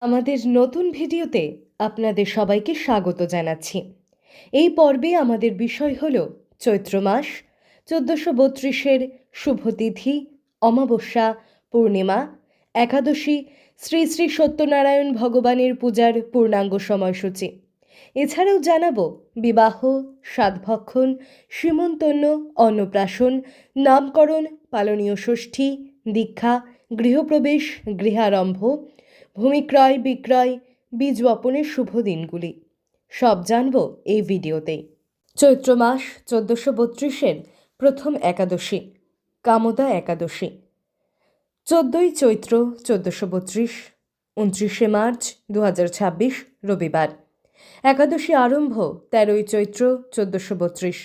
আমাদের নতুন ভিডিওতে আপনাদের সবাইকে স্বাগত জানাচ্ছি। এই পর্বে আমাদের বিষয় হল চৈত্র মাস ১৪৩২-এর শুভতিথি, অমাবস্যা, পূর্ণিমা, একাদশী, শ্রী শ্রী সত্যনারায়ণ ভগবানের পূজার পূর্ণাঙ্গ সময়সূচি। এছাড়াও জানাবো বিবাহ, সাতভক্ষণ, সীমন্তন্য, অন্নপ্রাশন, নামকরণ, পালনীয় ষষ্ঠী, দীক্ষা, গৃহপ্রবেশ, গৃহারম্ভ, ভূমিক্রয় বিক্রয়, বীজ বপনের শুভ দিনগুলি সব জানব এই ভিডিওতে। চৈত্র মাস ১৪৩২-এর প্রথম একাদশী কামোদা একাদশী, ১৪ই চৈত্র ১৪৩২, ২৯শে মার্চ ২০২৬ রবিবার। একাদশী আরম্ভ ১৩ই চৈত্র ১৪৩২,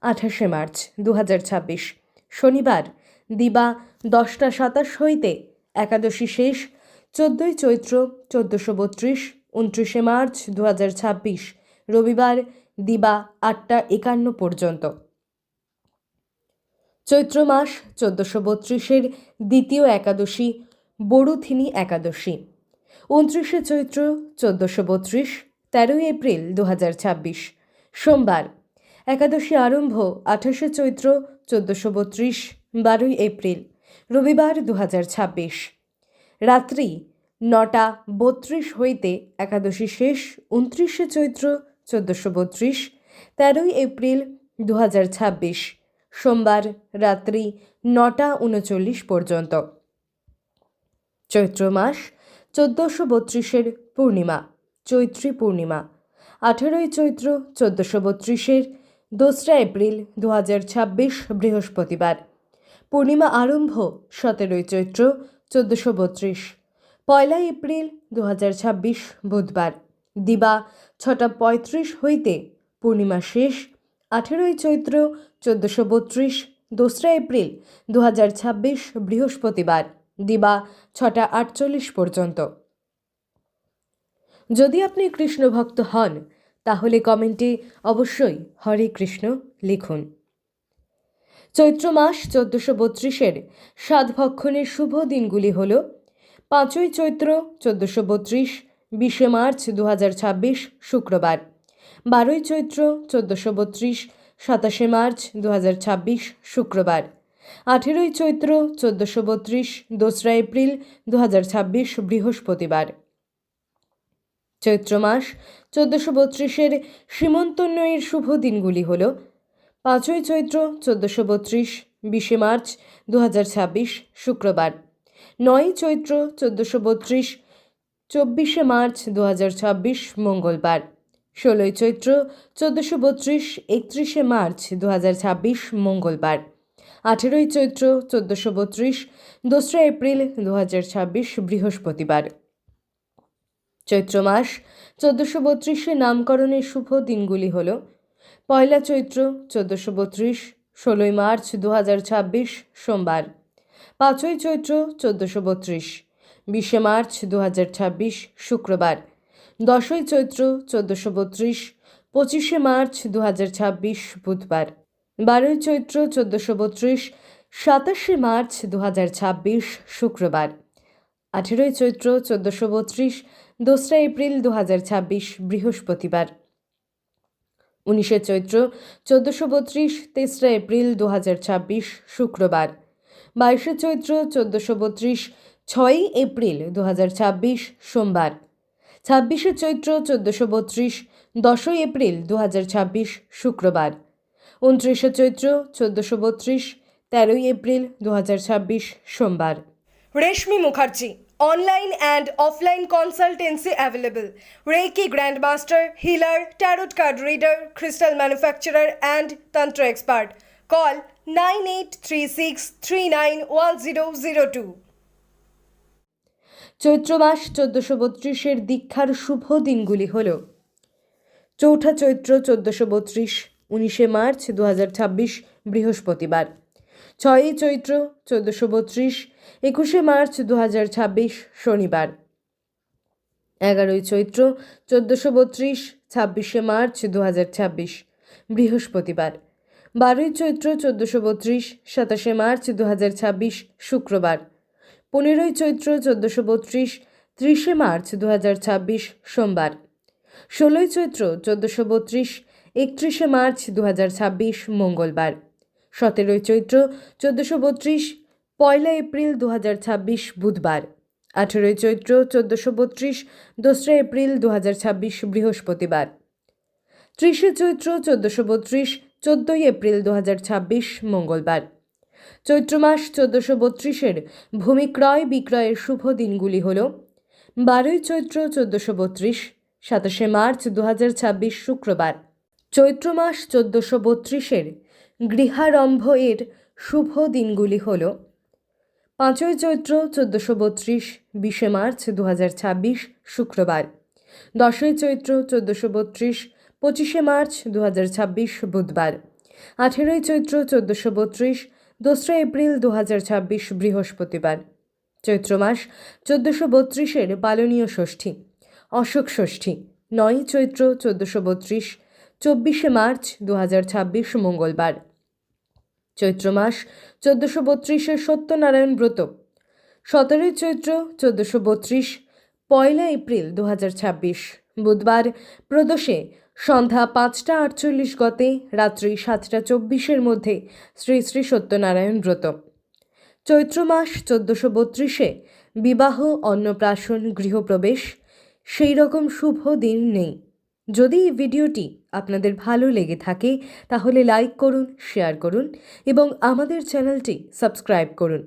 ২৮শে মার্চ ২০২৬ শনিবার দিবা ১০টা ২৭ হইতে। একাদশী শেষ ১৪ই চৈত্র ১৪৩২, ২৯শে মার্চ ২০২৬ রবিবার দিবা ৮টা ৫১ পর্যন্ত। চৈত্র মাস ১৪৩২-এর দ্বিতীয় একাদশী বড়ুথিনী একাদশী, ২৯শে চৈত্র ১৪৩২, ১৩ই এপ্রিল ২০২৬ সোমবার। একাদশী আরম্ভ ২৮শে চৈত্র ১৪৩২, ১২ই এপ্রিল রবিবার ২০২৬ রাত্রি ৯টা ৩২ হইতে। একাদশী শেষ ২৯শে চৈত্র ১৪৩২, ১৩ই এপ্রিল ২০২৬ সোমবার রাত্রি ৯টা ৩৯ পর্যন্ত। চৈত্র মাস ১৪৩২-এর পূর্ণিমা চৈত্রী পূর্ণিমা, ১৮ই চৈত্র ১৪৩২-এর ২রা এপ্রিল ২০২৬ বৃহস্পতিবার। পূর্ণিমা আরম্ভ ১৭ই চৈত্র ১৪৩২, ১লা এপ্রিল ২০২৬ বুধবার দিবা ৬টা ৩৫ হইতে। পূর্ণিমা শেষ ১৮ই চৈত্র ১৪৩২, ২রা এপ্রিল ২০২৬ বৃহস্পতিবার দিবা ৬টা ৪৮ পর্যন্ত। যদি আপনি কৃষ্ণ ভক্ত হন তাহলে কমেন্টে অবশ্যই হরে কৃষ্ণ লিখুন। চৈত্র মাস ১৪৩২-এর সাতভক্ষণের শুভ দিনগুলি হল ৫ই চৈত্র ১৪৩২, ২০শে মার্চ ২০২৬ শুক্রবার, ১২ই চৈত্র ১৪৩২, ২৭শে মার্চ ২০২৬ শুক্রবার, ১৮ই চৈত্র ১৪৩২, ২রা এপ্রিল ২০২৬ বৃহস্পতিবার। চৈত্র মাস ১৪৩২-এর সীমন্তোন্নয়ের শুভ দিনগুলি হল ৫ই চৈত্র ১৪৩২, ২০শে মার্চ ২০২৬ শুক্রবার, ৯ই চৈত্র ১৪৩২, ২৪শে মার্চ ২০২৬ মঙ্গলবার, ১৬ই চৈত্র ১৪৩২, ৩১শে মার্চ ২০২৬ মঙ্গলবার, ১৮ই চৈত্র ১৪৩২, ২রা এপ্রিল ২০২৬ বৃহস্পতিবার। চৈত্র মাস ১৪৩২-এর নামকরণের শুভ দিনগুলি হল ১লা চৈত্র ১৪৩২, ১৬ই মার্চ ২০২৬ সোমবার, ৫ই চৈত্র ১৪৩২, ২০শে মার্চ ২০২৬ শুক্রবার, ১০ই চৈত্র ১৪৩২, ২৫শে মার্চ ২০২৬ বুধবার, ১২ই চৈত্র ১৪৩২, ২৭শে মার্চ ২০২৬ শুক্রবার, ১৮ই চৈত্র ১৪৩২, ২রা এপ্রিল ২০২৬ বৃহস্পতিবার, ১৯শে চৈত্র ১৪৩২, ৩রা এপ্রিল ২০২৬ শুক্রবার, ২২শে চৈত্র ১৪৩২, ৬ই এপ্রিল ২০২৬ সোমবার, ২৬শে চৈত্র ১৪৩২, ১০ই এপ্রিল ২০২৬ শুক্রবার, ২৯শে চৈত্র ১৪৩২, ১৩ই এপ্রিল ২০২৬ সোমবার। রেশমি Mukherjee, online and offline consultancy available. Reiki Grandmaster, Healer, Tarot Card Reader, Crystal Manufacturer and Tantra Expert. Call 9836391002. চৈত্র মাস ১৪৩২-এর দীক্ষার শুভ দিনগুলি হল ৪ঠা চৈত্র ১৪৩২, ১৯শে মার্চ ২০২৬ বৃহস্পতিবার, ৬ই চৈত্র ১৪৩২, ২১শে মার্চ ২০২৬ শনিবার, ১১ই চৈত্র ১৪৩২, ২৬শে মার্চ ২০২৬ বৃহস্পতিবার, ১২ই চৈত্র ১৪৩২, ২৭শে মার্চ ২০২৬ শুক্রবার, ১৫ই চৈত্র ১৪৩২, 30 মার্চ 2026 সোমবার। 16 চৈত্র 1432, 31 মার্চ 2026 মঙ্গলবার। 17 চৈত্র 1432, 1 এপ্রিল 2026 বুধবার। 18 চৈত্র 1432, 2 এপ্রিল 2026 বৃহস্পতিবার। 30 চৈত্র 1432, 14 এপ্রিল 2026 মঙ্গলবার। চৈত্র মাস 1432-এর ভূমি ক্রয় বিক্রয়ের শুভ দিনগুলি হল 12 চৈত্র 1432, 27 মার্চ 2026 শুক্রবার। চৈত্র মাস 1432-এর গৃহারম্ভ এর শুভ দিনগুলি হল 5 চৈত্র 1432, 20 মার্চ 2026 শুক্রবার। 10 চৈত্র 1432, 25 মার্চ 2026 বুধবার। 18 চৈত্র 1432, 2 এপ্রিল 2026 বৃহস্পতিবার। চৈত্র মাস 1432-এর পালনীয় ষষ্ঠী, অশোক ষষ্ঠী 9 চৈত্র 1432, 24 মার্চ 2026 মঙ্গলবার। চৈত্র মাস 1432-এর সত্যনারায়ণ ব্রত 17 চৈত্র 1432, 1 এপ্রিল 2026 বুধবার প্রদোষে সন্ধ্যা 5টা 48 গতে রাত্রি 7টা 24-এর মধ্যে শ্রী শ্রী সত্যনারায়ণ ব্রত। চৈত্র মাস 1432-এ বিবাহ, অন্নপ্রাশন, গৃহপ্রবেশ সেই রকম শুভ দিন নেই। যদি এই ভিডিওটি আপনাদের ভালো লেগে থাকে তাহলে লাইক করুন, শেয়ার করুন এবং আমাদের চ্যানেলটি সাবস্ক্রাইব করুন।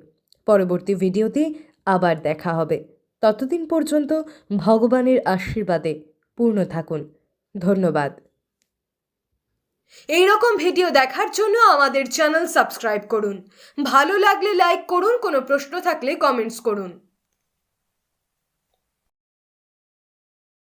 পরবর্তী ভিডিওতে আবার দেখা হবে। ততদিন পর্যন্ত ভগবানের আশীর্বাদে পূর্ণ থাকুন। ধন্যবাদ। এই রকম ভিডিও দেখার জন্য আমাদের চ্যানেল সাবস্ক্রাইব করুন। ভালো লাগলে লাইক করুন, কোনো প্রশ্ন থাকলে কমেন্টস করুন।